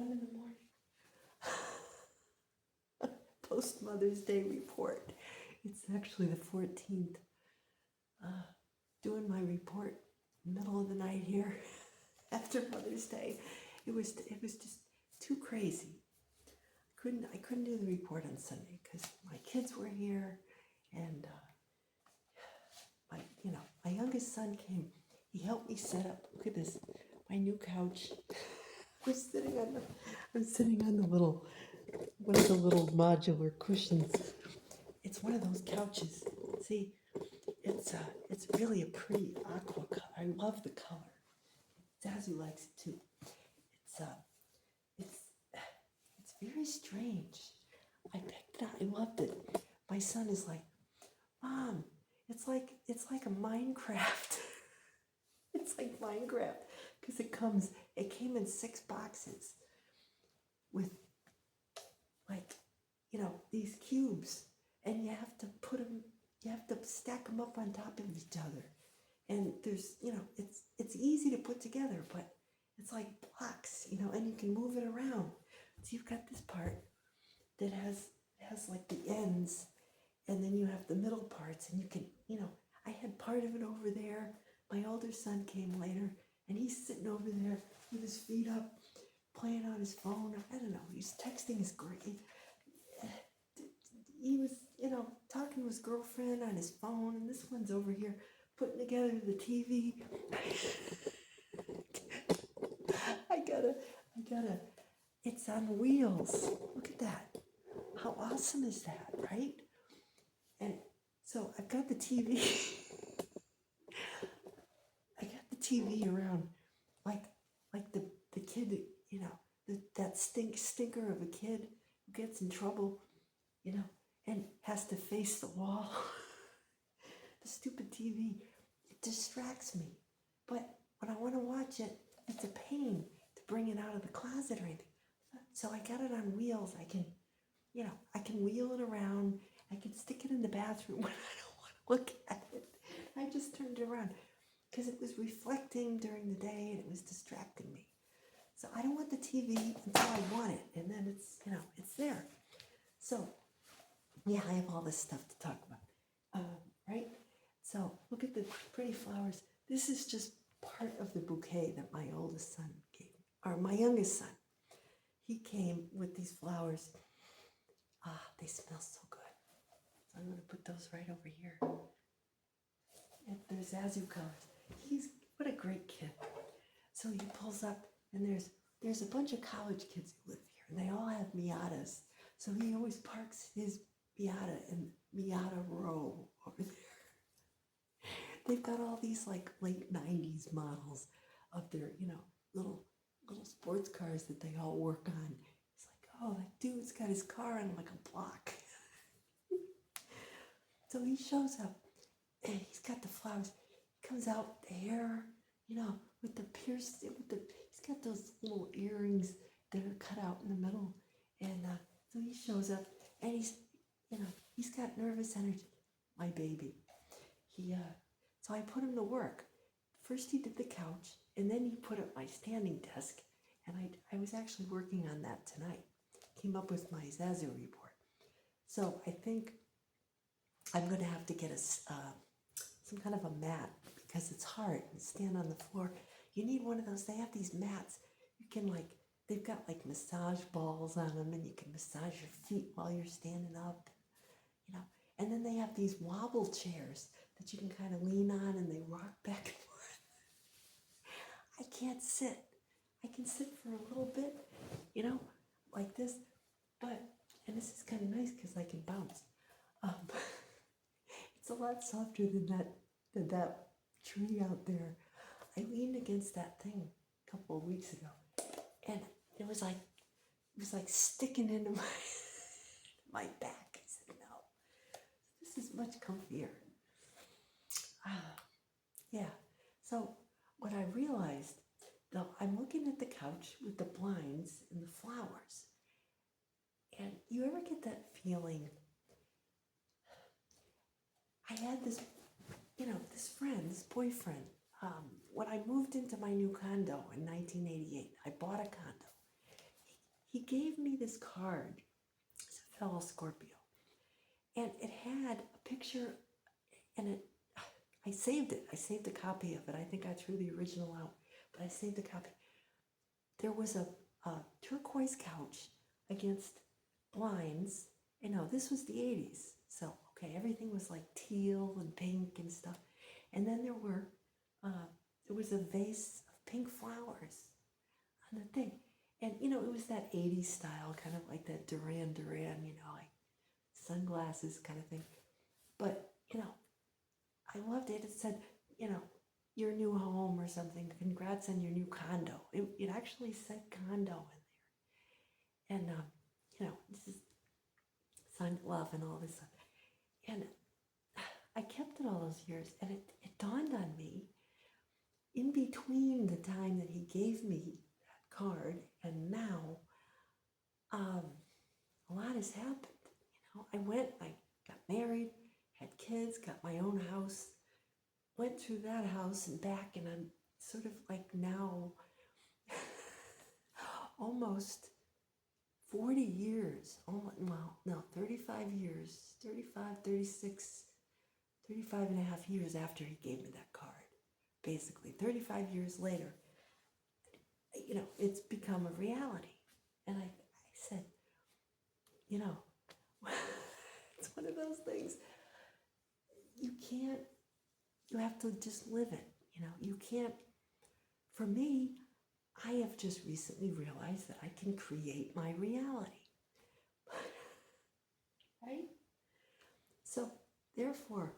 1 in the morning. Post Mother's Day report. It's actually the 14th. Doing my report middle of the night here after Mother's Day. It was just too crazy. I couldn't do the report on Sunday because my kids were here, and my youngest son came. He helped me set up. Look at this, my new couch. I'm sitting on the little one of the little modular cushions. It's one of those couches. See, it's really a pretty aqua color. I love the color. Zazu likes it too. It's it's very strange. I picked it up. I loved it. My son is like, Mom, it's like a Minecraft. It's like Minecraft because it came in 6 boxes with like, these cubes, and you have to stack them up on top of each other. And there's, it's easy to put together, but it's like blocks, and you can move it around. So you've got this part that has like the ends, and then you have the middle parts, and you can, I had part of it over there. My older son came later, and he's sitting over there with his feet up, playing on his phone. I don't know, he's texting his he was, talking to his girlfriend on his phone, and this one's over here putting together the TV. I gotta, it's on wheels. Look at that. How awesome is that, right? And so I've got the TV. I got the TV around like the kid, that stinker of a kid who gets in trouble, and has to face the wall. The stupid TV, it distracts me. But when I want to watch it, it's a pain to bring it out of the closet or anything. So I got it on wheels. I can wheel it around. I can stick it in the bathroom when I don't want to look at it. I just turned it around because it was reflecting during the day and it was distracting me. So I don't want the TV until I want it, and then it's there. So yeah, I have all this stuff to talk about, right? So look at the pretty flowers. This is just part of the bouquet that my oldest son gave, or my youngest son. He came with these flowers. They smell so good. So I'm going to put those right over here. And there's Zazu colors. What a great kid. So he pulls up, and there's a bunch of college kids who live here, and they all have Miatas. So he always parks his Miata in Miata Row over there. They've got all these like late 90s models of their, little sports cars that they all work on. It's like, oh, that dude's got his car on like a block. So he shows up, and he's got the flowers. He comes out, the hair, with the pierced, he's got those little earrings that are cut out in the middle. And so he shows up, and he's got nervous energy, my baby. So I put him to work. First he did the couch, and then he put up my standing desk, and I was actually working on that tonight. Came up with my Zazu report. So I think I'm going to have to get some kind of a mat because it's hard to stand on the floor. You need one of those. They have these mats. You can they've got like massage balls on them, and you can massage your feet while you're standing up, And then they have these wobble chairs that you can kind of lean on, and they rock back and forth. I can't sit. I can sit for a little bit, like this. And this is kind of nice because I can bounce. It's a lot softer than that tree out there. I leaned against that thing a couple of weeks ago, and it was like sticking into my back. I said, no, this is much comfier. Yeah. So what I realized, though, I'm looking at the couch with the blinds and the flowers, and you ever get that feeling? I had this boyfriend, when I moved into my new condo in 1988, I bought a condo. He he gave me this card. It's a fellow Scorpio. And it had a picture, and I saved it. I saved a copy of it. I think I threw the original out, but I saved a copy. There was a turquoise couch against blinds. This was the 80s. So, okay, everything was like teal and pink and stuff. And then there was a vase of pink flowers on the thing. And, it was that 80s style, kind of like that Duran Duran, like sunglasses kind of thing. But, I loved it. It said, your new home or something. Congrats on your new condo. It actually said condo in there. And, this is signed love and all this stuff. And I kept it all those years. And it dawned on me, in between the time that he gave me that card and now, a lot has happened. I got married, had kids, got my own house, went through that house and back, and I'm sort of like now almost 40 years, 35 years, 35 and a half years after he gave me that card. Basically, 35 years later, it's become a reality. And I said, it's one of those things. You have to just live it. You can't, for me, I have just recently realized that I can create my reality. Right? So, therefore,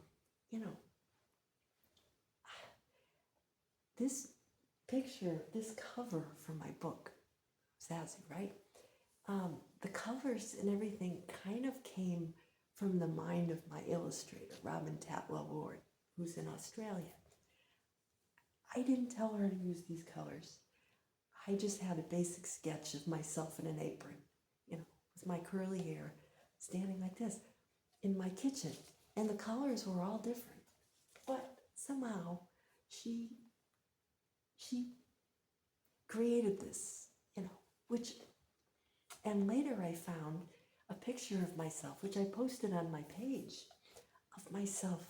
this picture, this cover for my book, Sassy, right? The covers and everything kind of came from the mind of my illustrator, Robin Tatwell Ward, who's in Australia. I didn't tell her to use these colors. I just had a basic sketch of myself in an apron, with my curly hair, standing like this in my kitchen. And the colors were all different. But somehow she created this, and later I found a picture of myself, which I posted on my page, of myself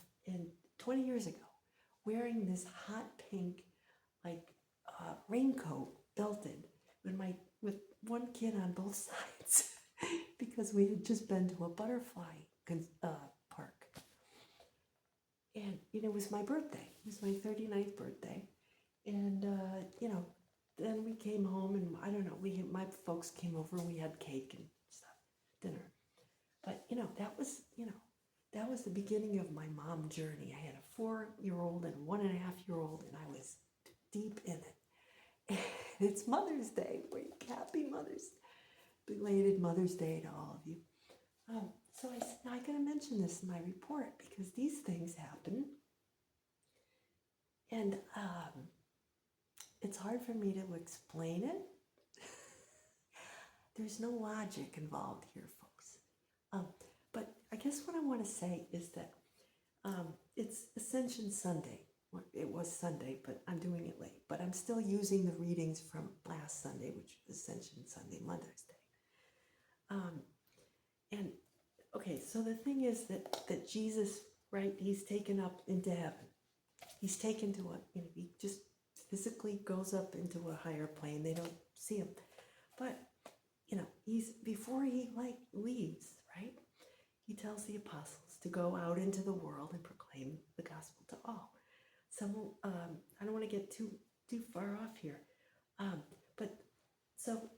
20 years ago, wearing this hot pink, raincoat, belted, with one kid on both sides, because we had just been to a butterfly park. And, it was my birthday. It was my 39th birthday. And, then we came home, and I don't know, my folks came over and we had cake and stuff, dinner. But, that was the beginning of my mom journey. I had a 4-year-old and 1.5-year-old, and I was deep in it. And it's Mother's Day. Happy belated Mother's Day to all of you. So I said, I gotta mention this in my report because these things happen. And it's hard for me to explain it. There's no logic involved here, folks. But I guess what I want to say is that it's Ascension Sunday. Well, it was Sunday, but I'm doing it late. But I'm still using the readings from last Sunday, which was Ascension Sunday, Mother's Day. And okay, so the thing is that Jesus, right, he's taken up into heaven. He's taken to he just physically goes up into a higher plane. They don't see him. But, before he leaves, right, he tells the apostles to go out into the world and proclaim the gospel to all. I don't want to get too far off here. But so,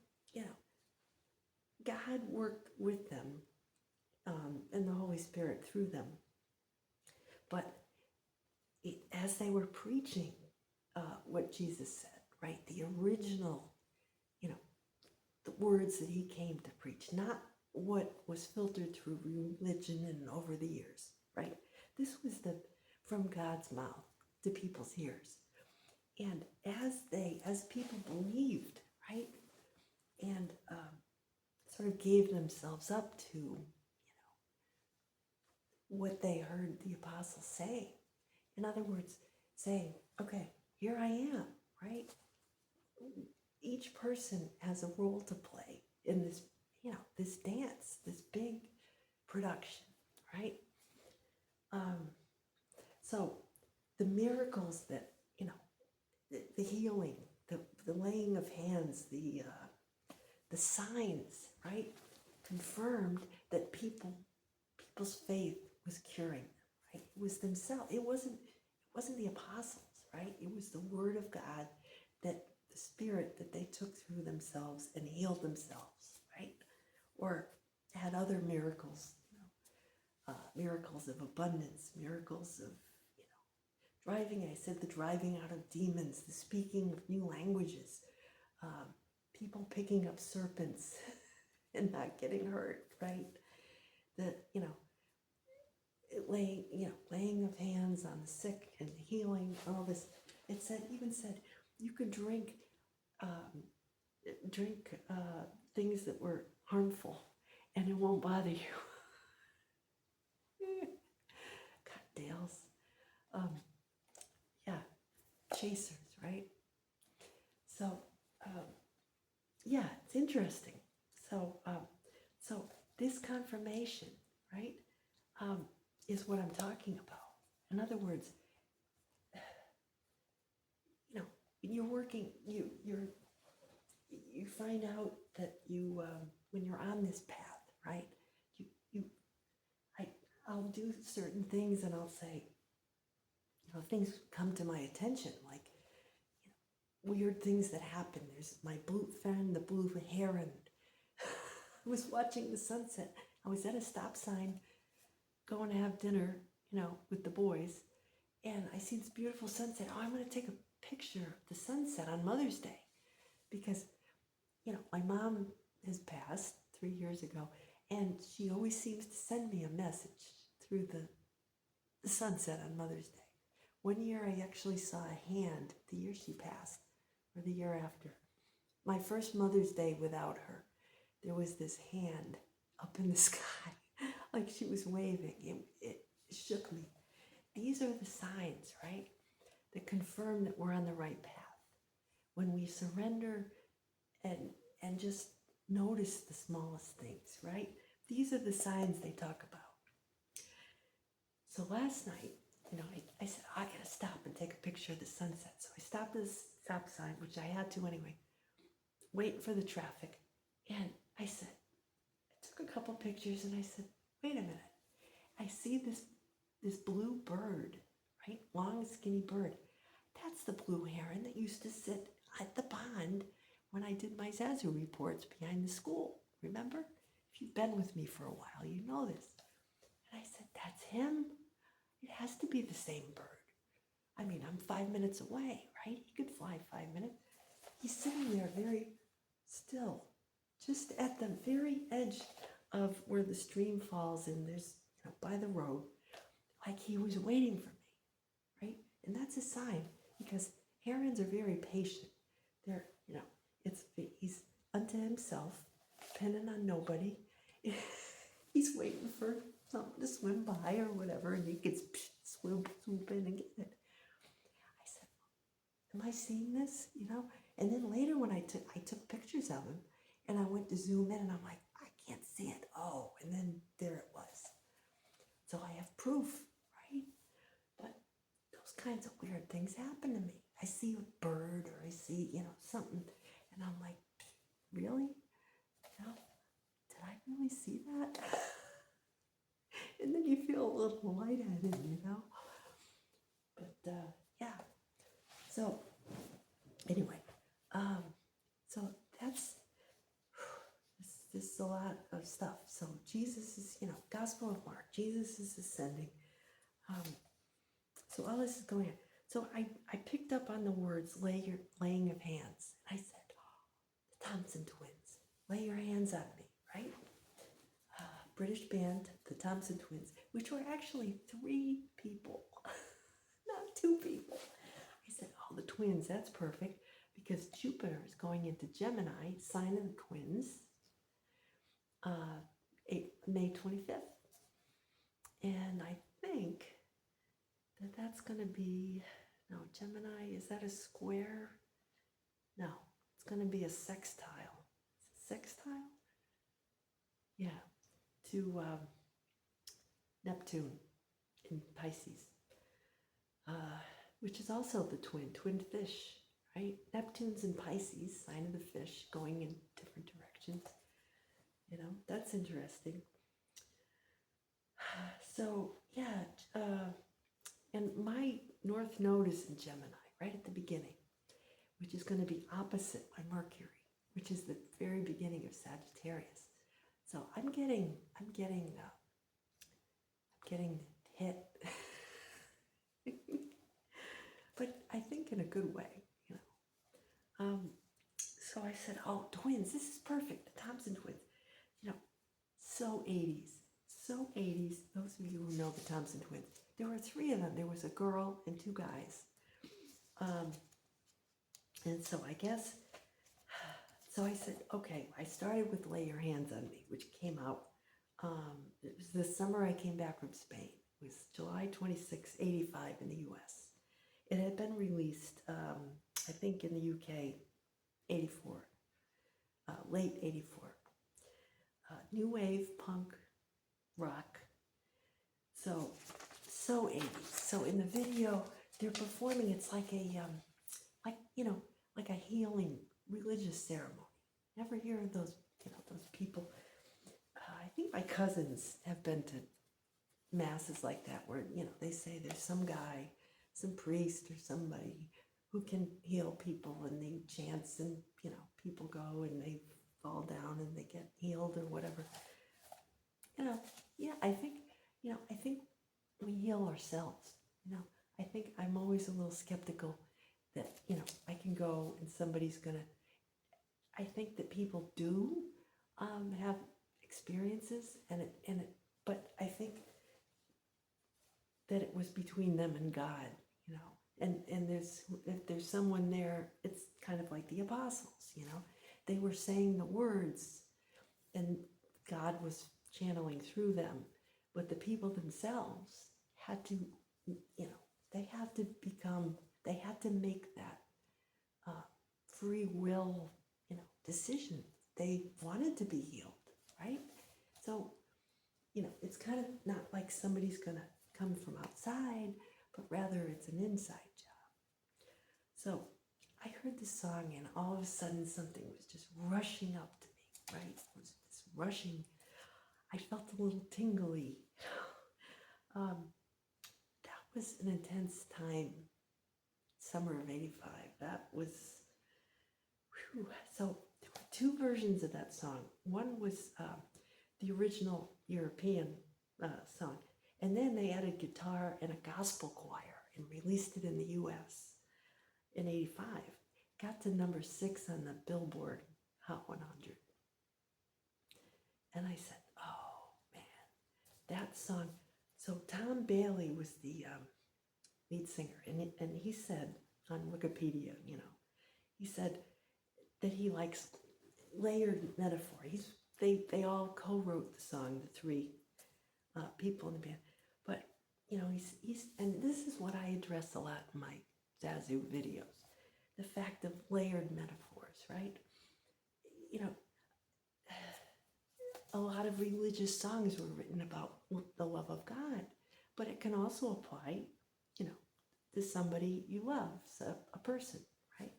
God worked with them and the Holy Spirit through them. But as they were preaching what Jesus said, right, the original, the words that he came to preach, not what was filtered through religion and over the years, right? This was from God's mouth to people's ears. And as people believed, right, and sort of gave themselves up to, what they heard the apostles say. In other words, saying, okay, here I am, right? Each person has a role to play in this, this dance, this big production, right? So the miracles that, the healing, the laying of hands, the signs, right, confirmed that people's faith was curing them, right? It was themselves. It wasn't the apostles, right? It was the word of God, that the Spirit that they took through themselves and healed themselves, right? Or had other miracles, miracles of abundance, miracles of, driving. I said the driving out of demons, the speaking of new languages, people picking up serpents and not getting hurt, right? The, laying of hands on the sick and healing, all this. It even said you could drink things that were harmful and it won't bother you. Cocktails. Yeah, chasers, right? So, it's interesting. So, this confirmation, right, is what I'm talking about. In other words, you're working. You find out that when you're on this path, right? I'll do certain things, and I'll say, things come to my attention, like, weird things that happen. There's my blue friend, the blue heron. I was watching the sunset. I was at a stop sign going to have dinner, with the boys, and I see this beautiful sunset. Oh, I'm going to take a picture of the sunset on Mother's Day, because, my mom has passed 3 years ago, and she always seems to send me a message through the sunset on Mother's Day. One year I actually saw a hand, the year she passed, or the year after. My first Mother's Day without her, there was this hand up in the sky, like she was waving. It shook me. These are the signs, right, that confirm that we're on the right path. When we surrender and just notice the smallest things, right? These are the signs they talk about. So last night, I said, I gotta stop and take a picture of the sunset. So I stopped at the stop sign, which I had to anyway, waiting for the traffic. And I said, I took a couple pictures and I said, wait a minute. I see this blue bird, right? Long, skinny bird. That's the blue heron that used to sit at the pond when I did my Zazu reports behind the school. Remember? If you've been with me for a while, you know this. And I said, that's him. It has to be the same bird. I mean, I'm 5 minutes away, right? He could fly 5 minutes. He's sitting there very still, just at the very edge of where the stream falls in. There's, by the road, like he was waiting for me, right? And that's a sign, because herons are very patient. They're, he's unto himself, depending on nobody. He's waiting for something to swim by or whatever, and he gets swoop in and get it. I said, am I seeing this? And then later when I took pictures of him, and I went to zoom in, and I'm like, I can't see it. Oh, and then there it was. So I have proof, right? But those kinds of weird things happen to me. I see a bird, or I see, something, and I'm like, really? Did I really see that? And then you feel a little lightheaded, But yeah. So anyway, so that's this is a lot of stuff. So Jesus is, Gospel of Mark. Jesus is ascending. So all this is going on. So I picked up on the words laying of hands. I said, the Thompson twins, lay your hands on me, right? British band, the Thompson twins, which were actually 3 people, not 2 people. I said, oh, the twins, that's perfect, because Jupiter is going into Gemini, sign of the twins, May 25th. And I think that's going to be, no, Gemini, is that a square? No, it's going to be a sextile. Sextile? yeah, to Neptune in Pisces, which is also the twin fish, right? Neptune's in Pisces, sign of the fish, going in different directions. That's interesting. So, yeah, and my North Node is in Gemini, right at the beginning, which is going to be opposite my Mercury, which is the very beginning of Sagittarius. So I'm getting hit, but I think in a good way. So I said, "Oh, twins! This is perfect. The Thompson twins. You know, so 80s, so 80s. Those of you who know the Thompson twins, there were three of them. There was a girl and two guys. And so I guess, so I said, okay, I started with Lay Your Hands on Me, which came out, it was the summer I came back from Spain. It was July 26, 85 in the US. It had been released, I think in the UK, 84, late 84. New wave, punk, rock. So 80s. So in the video, they're performing, it's like a, like a healing religious ceremony. Never hear of those, those people. I think my cousins have been to masses like that where, they say there's some guy, some priest or somebody who can heal people, and they chants, and, people go and they fall down and they get healed or whatever. Yeah, I think we heal ourselves. I think I'm always a little skeptical that, I can go and somebody's gonna, I think that people do have experiences, but I think that it was between them and God, and if there's someone there, it's kind of like the apostles, they were saying the words and God was channeling through them, but the people themselves had to, they had to make that free will, decision. They wanted to be healed, right? So, it's kind of not like somebody's gonna come from outside, but rather it's an inside job. So I heard this song, and all of a sudden something was just rushing up to me, right? It was this rushing. I felt a little tingly. That was an intense time, summer of 85. That was, whew. So there were two versions of that song. One was the original European song, and then they added guitar and a gospel choir and released it in the US in 85. Got to number 6 on the Billboard Hot 100. And I said, oh man, that song. So Tom Bailey was the lead singer, and he said on Wikipedia, he said that he likes layered metaphor. They all co-wrote the song, the three people in the band. But he's and this is what I address a lot in my Zazu videos, the fact of layered metaphors, right? A lot of religious songs were written about the love of God, but it can also apply, to somebody you love, a person, right?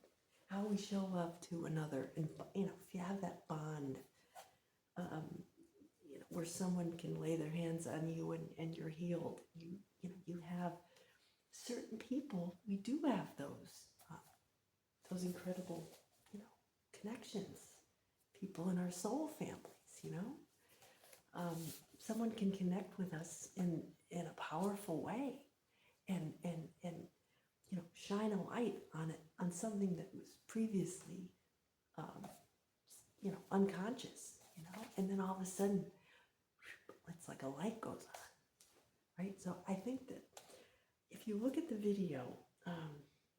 How we show love to another, and if you have that bond, where someone can lay their hands on you and you're healed, you have certain people. We do have those incredible, connections, people in our soul families, someone can connect with us in a powerful way, and shine a light on something that was previously unconscious, and then all of a sudden it's like a light goes on, right? So I think that if you look at the video,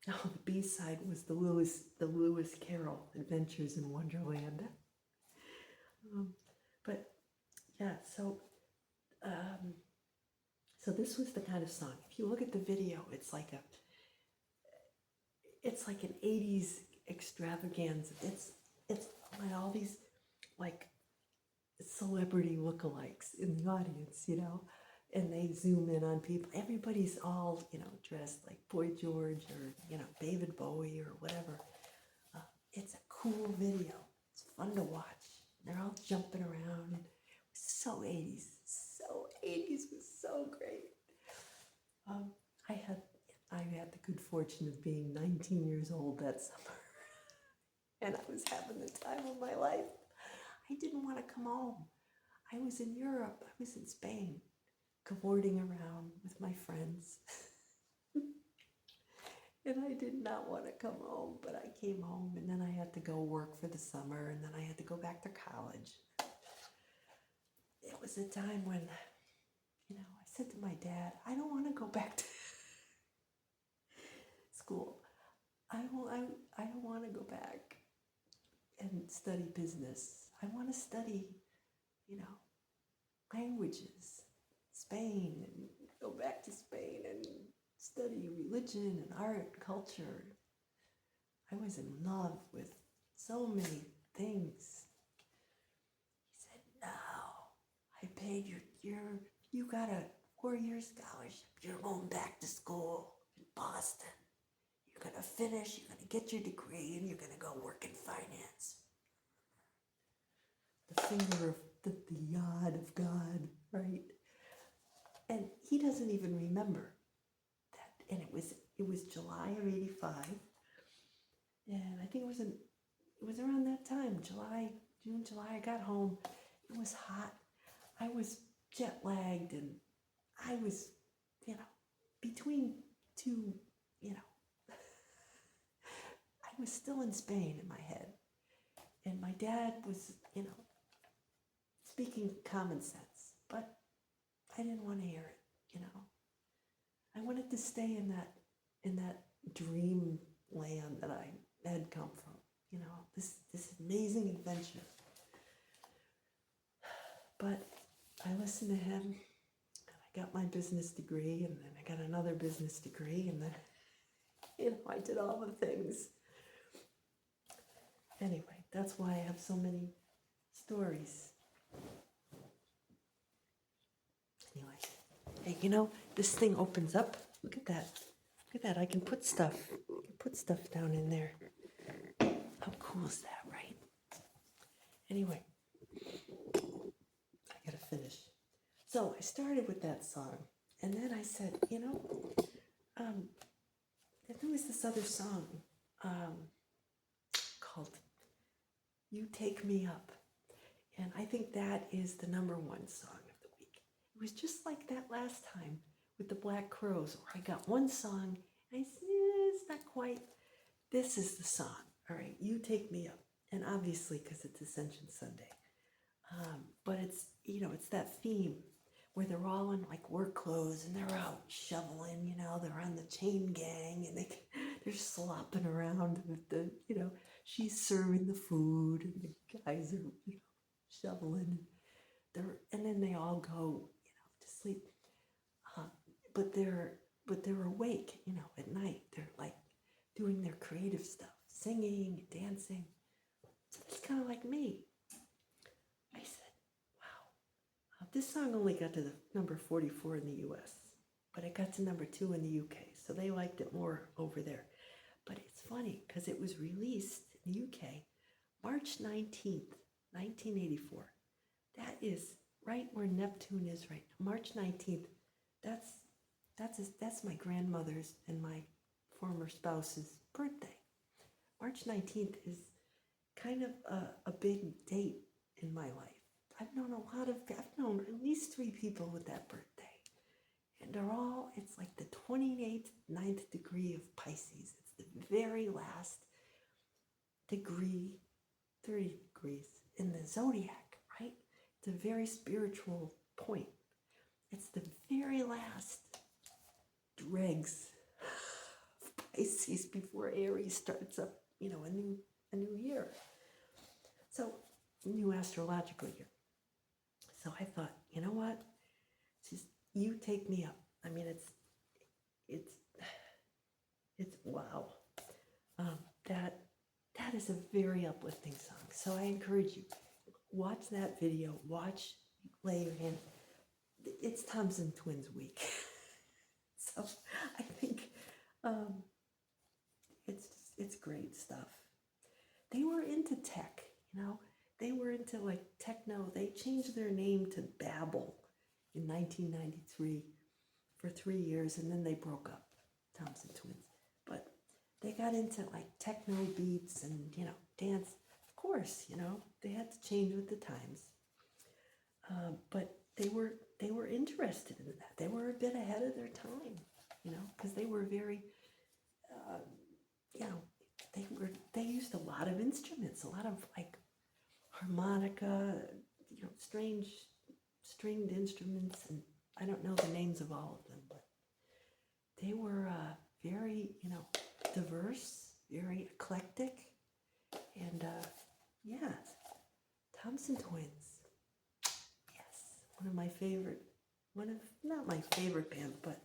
the B-side was the Lewis Carroll Adventures in Wonderland. But yeah, so this was the kind of song. If you look at the video, it's like an 80s extravaganza. It's like all these like celebrity lookalikes in the audience, and they zoom in on people. Everybody's all, dressed like Boy George or, David Bowie or whatever. It's a cool video. It's fun to watch. They're all jumping around. And it was so 80s. So 80s was so great. Um, I had the good fortune of being 19 years old that summer, and I was having the time of my life. I didn't want to come home. I was in Europe. I was in Spain, cavorting around with my friends. And I did not want to come home, but I came home, and then I had to go work for the summer, and then I had to go back to college. It was a time when, I said to my dad, I don't want to go back to school. I don't want to go back and study business. I want to study, languages, Spain, and go back to Spain and study religion and art and culture. I was in love with so many things. He said, no, I paid you got a 4-year scholarship. You're going back to school in Boston. You're going to finish, you're going to get your degree, and you're going to go work in finance. The finger of the yod of God, right? And he doesn't even remember that. And it was July of '85, and I think it was around that time, June, July. I got home. It was hot. I was jet lagged, and I was, between two, I was still in Spain in my head, and my dad was, speaking common sense, but I didn't want to hear it, I wanted to stay in that dream land that I had come from, this amazing adventure. But I listened to him, and I got my business degree, and then I got another business degree, and then, I did all the things. Anyway, that's why I have so many stories. Anyway, hey, this thing opens up. Look at that. Look at that. I can put stuff. Down in there. How cool is that, right? Anyway, I gotta finish. So I started with that song, and then I said, there was this other song called You Take Me Up. And I think that is the #1 song of the week. It was just like that last time with the Black Crowes, where I got one song, and I said, it's not quite. This is the song. All right, You Take Me Up. And obviously, because it's Ascension Sunday. But it's, it's that theme where they're all in like work clothes, and they're out shoveling, they're on the chain gang, and they're slopping around with the, she's serving the food, and the guys are, shoveling. And then they all go, to sleep. But they're awake, at night. They're like doing their creative stuff, singing, dancing. So it's kind of like me. I said, wow, this song only got to the number 44 in the US, but it got to number 2 in the UK. So they liked it more over there. But it's funny because it was released in the UK March 19th, 1984. That is right where Neptune is right now. March 19th. That's my grandmother's and my former spouse's birthday. March 19th is kind of a big date in my life. I've known at least 3 people with that birthday. And it's like the 28th, 9th degree of Pisces. It's the very last degree, 30 degrees in the zodiac, right? It's a very spiritual point. It's the very last dregs of Pisces before Aries starts up, a new year. So, new astrological year. So I thought, you know what? Just You Take Me Up. I mean, it's wow. That is a very uplifting song. So I encourage you, watch that video. Watch, lay your hand. It's Thompson Twins week. So I think um, it's great stuff. They were into tech, you know. They were into like techno. They changed their name to Babel in 1993 for 3 years, and then they broke up, Thompson Twins. But they got into like techno beats and, you know, dance. Of course, you know, they had to change with the times. But they were interested in that. They were a bit ahead of their time, you know, because they were very, you know, they used a lot of instruments, a lot of like harmonica, you know, strange stringed instruments, and I don't know the names of all of them, but they were very, you know, diverse, very eclectic, and yeah, Thompson Twins. Yes, one of not my favorite bands, but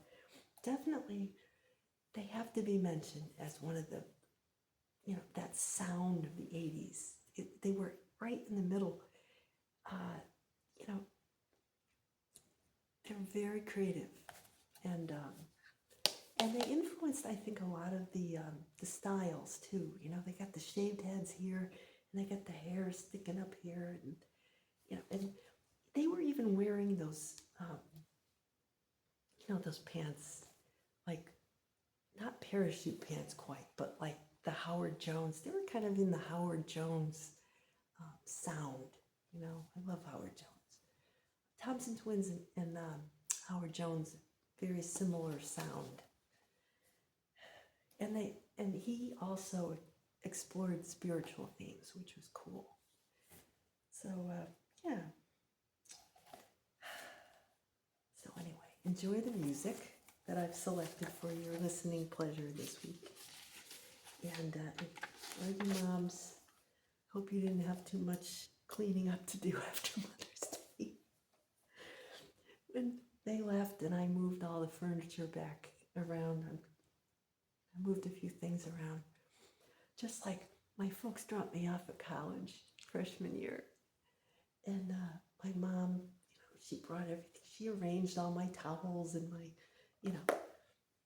definitely they have to be mentioned as one of the, you know, that sound of the 80s. They were right in the middle. You know, they're very creative, and they influenced, I think, a lot of the styles too. You know, they got the shaved heads here, and they got the hair sticking up here, and you know, and they were even wearing those, you know, those pants, like not parachute pants quite, but like the Howard Jones. They were kind of in the Howard Jones sound. You know, I love Howard Jones. Thompson Twins and Howard Jones, very similar sound. And he also explored spiritual themes, which was cool. So yeah. So anyway, enjoy the music that I've selected for your listening pleasure this week. And enjoy your moms. Hope you didn't have too much cleaning up to do after Mother's Day. When they left and I moved all the furniture back around, I moved a few things around. Just like my folks dropped me off at college freshman year. And my mom, you know, she brought everything. She arranged all my towels and my, you know,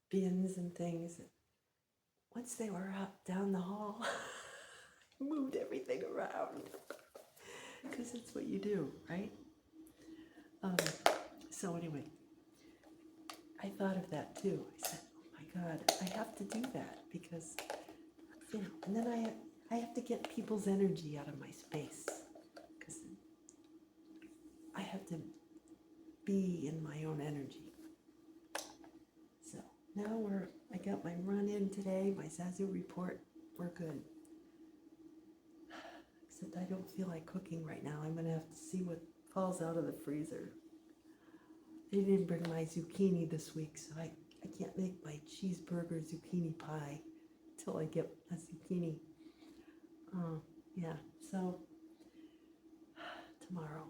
bins and things. And once they were up down the hall, I moved everything around. Because it's what you do, right? So anyway, I thought of that too. I said, oh my God, I have to do that because, you know, and then I have to get people's energy out of my space because I have to be in my own energy. So now I got my run in today, my Zazu report, we're good. Except I don't feel like cooking right now. I'm gonna have to see what falls out of the freezer. They didn't bring my zucchini this week, so I can't make my cheeseburger zucchini pie till I get a zucchini. Yeah, so tomorrow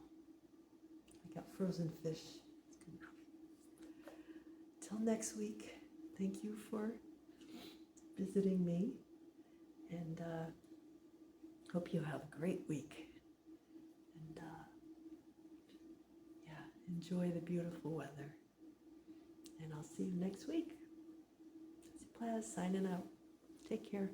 I got frozen fish. It's good enough. Till next week, thank you for visiting me, and hope you have a great week. And yeah, enjoy the beautiful weather. And I'll see you next week. Plaz signing out. Take care.